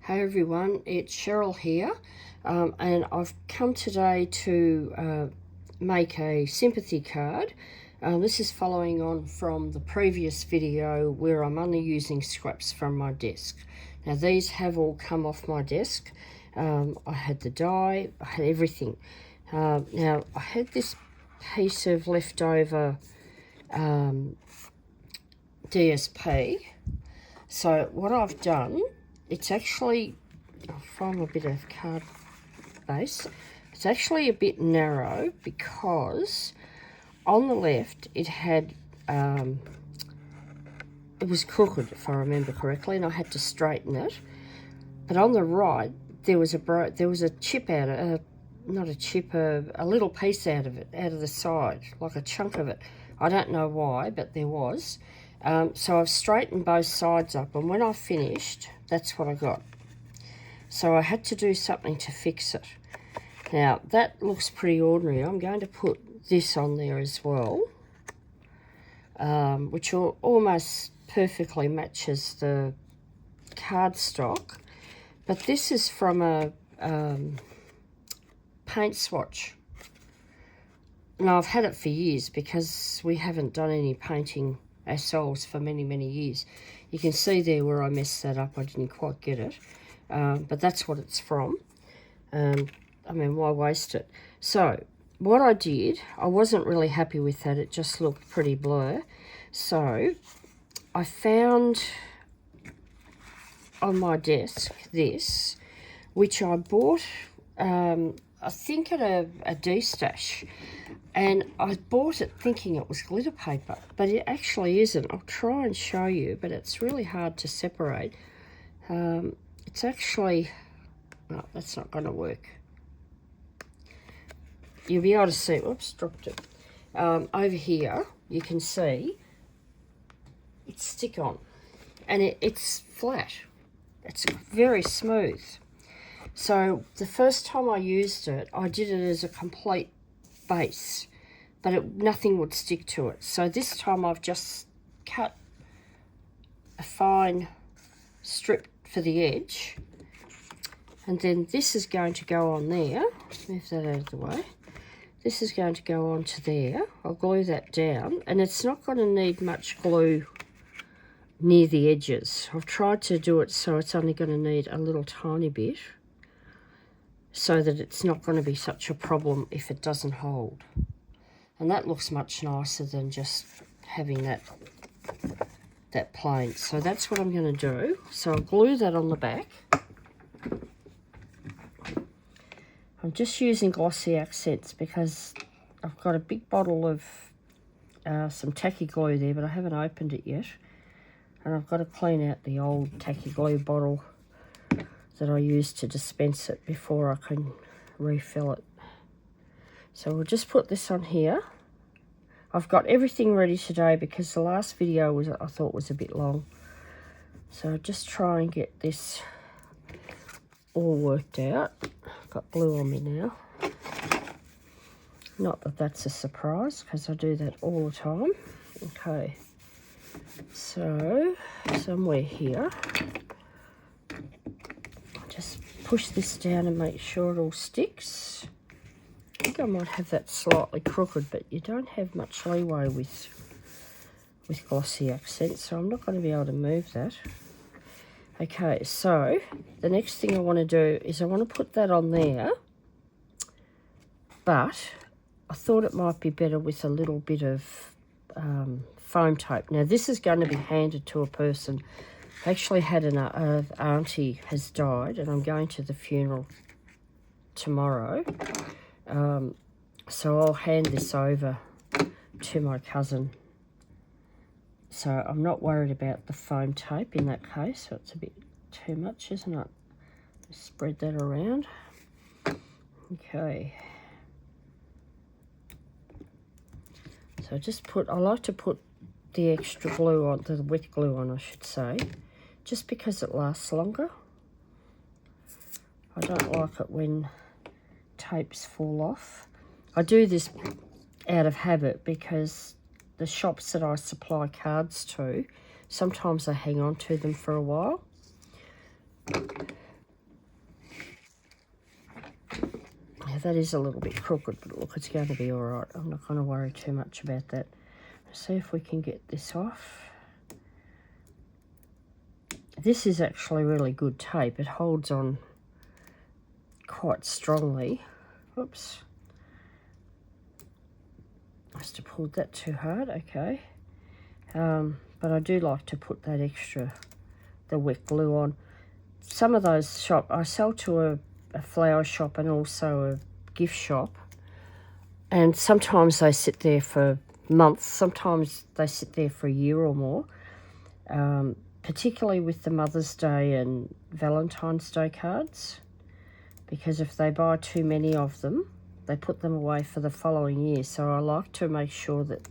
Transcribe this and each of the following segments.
Hey everyone, it's Cheryl here, and I've come today to make a sympathy card. This is following on from the previous video where I'm only using scraps from my desk. Now these have all come off my desk. I had the die, I had everything. Now I had this piece of leftover DSP. So what I've done, it's actually, I'll find a bit of card base. It's actually a bit narrow because on the left it had, it was crooked if I remember correctly, and I had to straighten it. But on the right there was a chip out of not a chip, a little piece out of it, out of the side, like a chunk of it. I don't know why, but there was. So I've straightened both sides up, and when I finished, that's what I got. So I had to do something to fix it. Now that looks pretty ordinary. I'm going to put this on there as well, which almost perfectly matches the cardstock. But this is from a paint swatch. Now I've had it for years because we haven't done any painting ourselves for many years. You can see there where I messed that up. I didn't quite get it, but that's what it's from. I mean, why waste it? So what I did, I wasn't really happy with that. It just looked pretty blur. So I found on my desk this, which I bought I think at a D-stash, and I bought it thinking it was glitter paper, but it actually isn't. I'll try and show you, but it's really hard to separate. It's actually, no, that's not going to work. You'll be able to see, oops, dropped it. Over here, you can see it's stick-on, and it's flat. It's very smooth. So the first time I used it, I did it as a complete base, but nothing would stick to it. So this time I've just cut a fine strip for the edge, and then this is going to go on there. Move that out of the way. This is going to go onto there. I'll glue that down, and it's not going to need much glue near the edges. I've tried to do it so it's only going to need a little tiny bit, so that it's not going to be such a problem if it doesn't hold. And that looks much nicer than just having that plain. So that's what I'm going to do. So I'll glue that on the back. I'm just using glossy accents because I've got a big bottle of some tacky glue there, but I haven't opened it yet. And I've got to clean out the old tacky glue bottle that I used to dispense it before I can refill it. So we'll just put this on here. I've got everything ready today because the last video I thought was a bit long. So I'll just try and get this all worked out. I've got glue on me now. Not that that's a surprise because I do that all the time. Okay, so somewhere here, just push this down and make sure it all sticks. I think I might have that slightly crooked, but you don't have much leeway with glossy accents, so I'm not going to be able to move that. Okay, so the next thing I want to do is I want to put that on there, but I thought it might be better with a little bit of foam tape. Now this is going to be handed to a person. I actually had an auntie has died, and I'm going to the funeral tomorrow. So I'll hand this over to my cousin. So I'm not worried about the foam tape in that case. So it's a bit too much, isn't it? Spread that around. Okay. So I like to put the extra glue on, the wet glue on, I should say, just because it lasts longer. I don't like it when tapes fall off. I do this out of habit because the shops that I supply cards to, sometimes I hang on to them for a while. Yeah, that is a little bit crooked, but look, it's going to be all right. I'm not going to worry too much about that. Let's see if we can get this off. This is actually really good tape. It holds on quite strongly. Oops. Must have pulled that too hard, okay. But I do like to put that extra, the wet glue on. Some of those I sell to a flower shop and also a gift shop. And sometimes they sit there for months. Sometimes they sit there for a year or more. Particularly with the Mother's Day and Valentine's Day cards. Because if they buy too many of them, they put them away for the following year. So I like to make sure that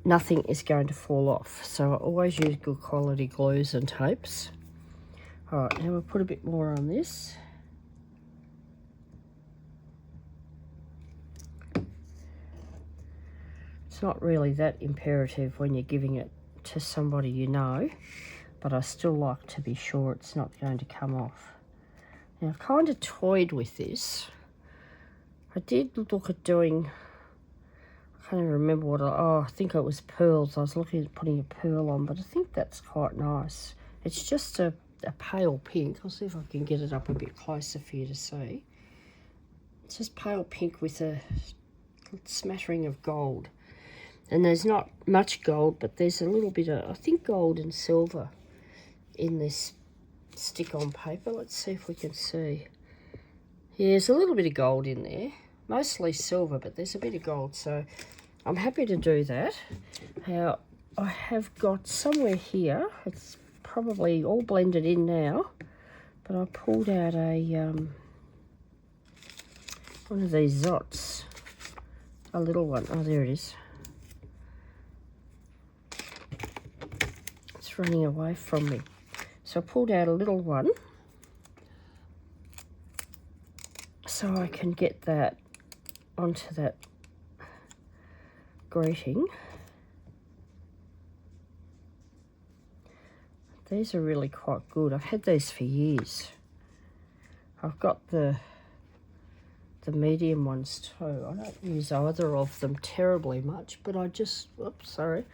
nothing is going to fall off. So I always use good quality glues and tapes. All right, now we'll put a bit more on this. It's not really that imperative when you're giving it to somebody you know, but I still like to be sure it's not going to come off. Now, I've kind of toyed with this. I did look at doing, I can't even remember what, I think it was pearls. I was looking at putting a pearl on, but I think that's quite nice. It's just a pale pink. I'll see if I can get it up a bit closer for you to see. It's just pale pink with a smattering of gold. And there's not much gold, but there's a little bit of, I think, gold and silver in this stick-on paper. Let's see if we can see. Yeah, there's a little bit of gold in there. Mostly silver, but there's a bit of gold, so I'm happy to do that. Now, I have got somewhere here, it's probably all blended in now, but I pulled out a one of these Zots, a little one. Oh, there it is. It's running away from me. So I pulled out a little one so I can get that onto that greeting. These are really quite good. I've had these for years. I've got the medium ones too. I don't use either of them terribly much, but I just, oops, sorry.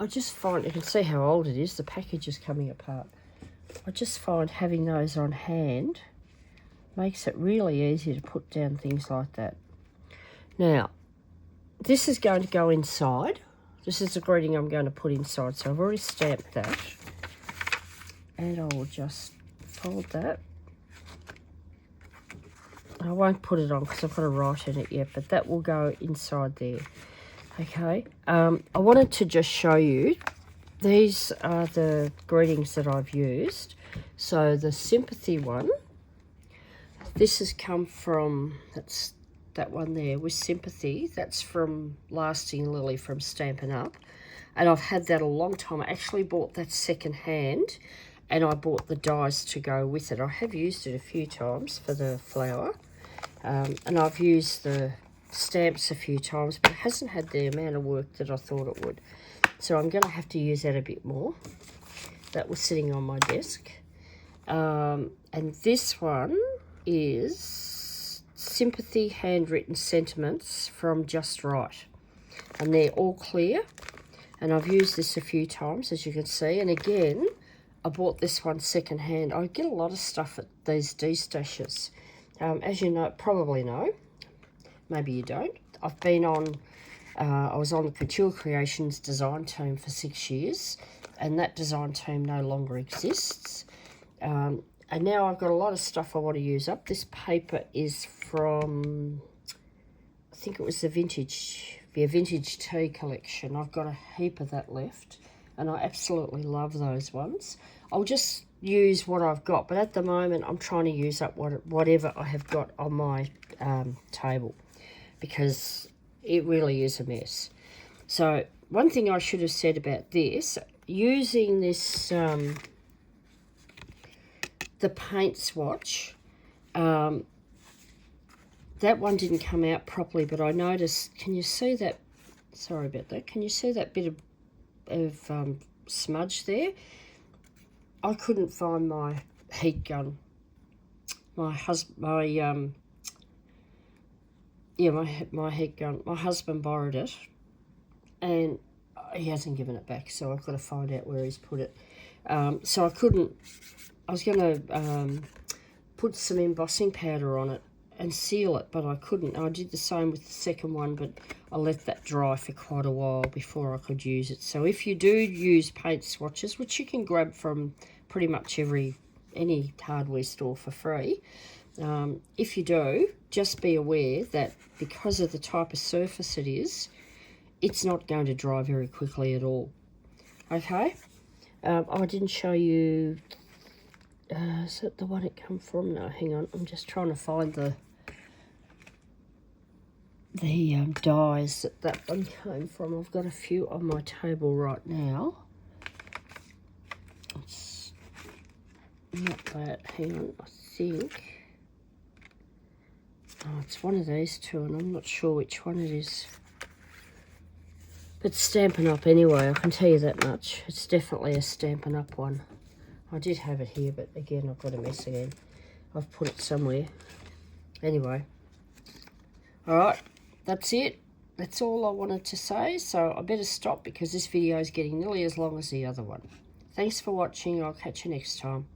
I just find, you can see how old it is, the package is coming apart. I just find having those on hand makes it really easy to put down things like that. Now, this is going to go inside. This is the greeting I'm going to put inside, so I've already stamped that. And I will just fold that. I won't put it on because I've got to write in it yet, but that will go inside there. Okay, I wanted to just show you, these are the greetings that I've used. So the Sympathy one, this has come from, that's that one there with Sympathy. That's from Lasting Lily from Stampin' Up. And I've had that a long time. I actually bought that second hand and I bought the dies to go with it. I have used it a few times for the flower. And I've used the stamps a few times, but it hasn't had the amount of work that I thought it would. So I'm going to have to use that a bit more. That was sitting on my desk. And this one is Sympathy Handwritten Sentiments from Just Right. And they're all clear. And I've used this a few times, as you can see. And again, I bought this one second hand. I get a lot of stuff at these D-stashes. As you know, probably know, maybe you don't. I've been on, I was on the Couture Creations design team for 6 years, and that design team no longer exists. And now I've got a lot of stuff I want to use up. This paper is from, I think it was the Vintage Tea collection. I've got a heap of that left, and I absolutely love those ones. I'll just use what I've got, but at the moment I'm trying to use up whatever I have got on my table, because it really is a mess. So one thing I should have said about this, using this the paint swatch, that one didn't come out properly, but I noticed, can you see that, sorry about that, can you see that bit of smudge there? I couldn't find my heat gun my husband, my heat gun. My husband borrowed it, and he hasn't given it back. So I've got to find out where he's put it. So I couldn't. I was going to put some embossing powder on it and seal it, but I couldn't. I did the same with the second one, but I let that dry for quite a while before I could use it. So if you do use paint swatches, which you can grab from pretty much any hardware store for free, if you do, just be aware that because of the type of surface it is, it's not going to dry very quickly at all. Okay, I didn't show you, is that the one it come from? No, hang on, I'm just trying to find the dies that one came from. I've got a few on my table right now. It's not that, hang on, I think. Oh, it's one of these two, and I'm not sure which one it is. But Stampin' Up! Anyway, I can tell you that much. It's definitely a Stampin' Up! One. I did have it here, but again, I've got a mess again. I've put it somewhere. Anyway. Alright, that's it. That's all I wanted to say, so I better stop because this video is getting nearly as long as the other one. Thanks for watching. I'll catch you next time.